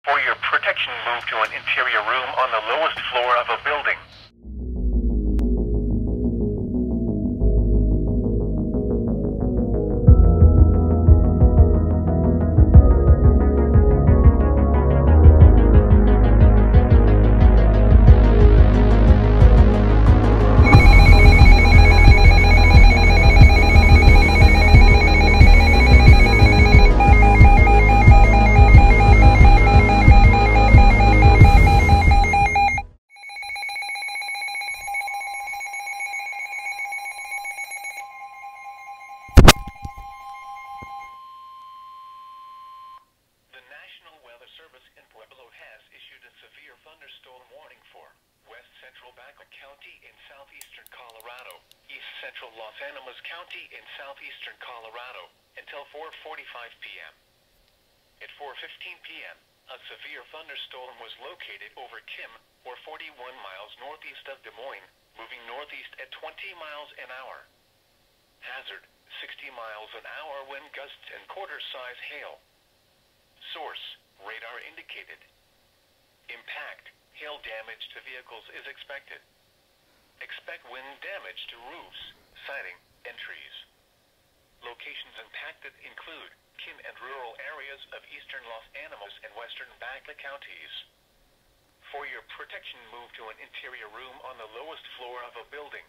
For your protection, move to an interior room on the lowest floor of a building. The National Weather Service in Pueblo has issued a severe thunderstorm warning for west central Baca County in southeastern Colorado, east central Los Animas County in southeastern Colorado, until 4:45 p.m. At 4:15 p.m., a severe thunderstorm was located over Kim, or 41 miles northeast of Des Moines, moving northeast at 20 miles an hour. Hazard, 60 miles an hour wind gusts and quarter-size hail. Source, radar indicated. Impact, hail damage to vehicles is expected. Expect wind damage to roofs, siding, and trees. Locations impacted include Kim and rural areas of eastern Los Animas and western Baca counties. For your protection, move to an interior room on the lowest floor of a building.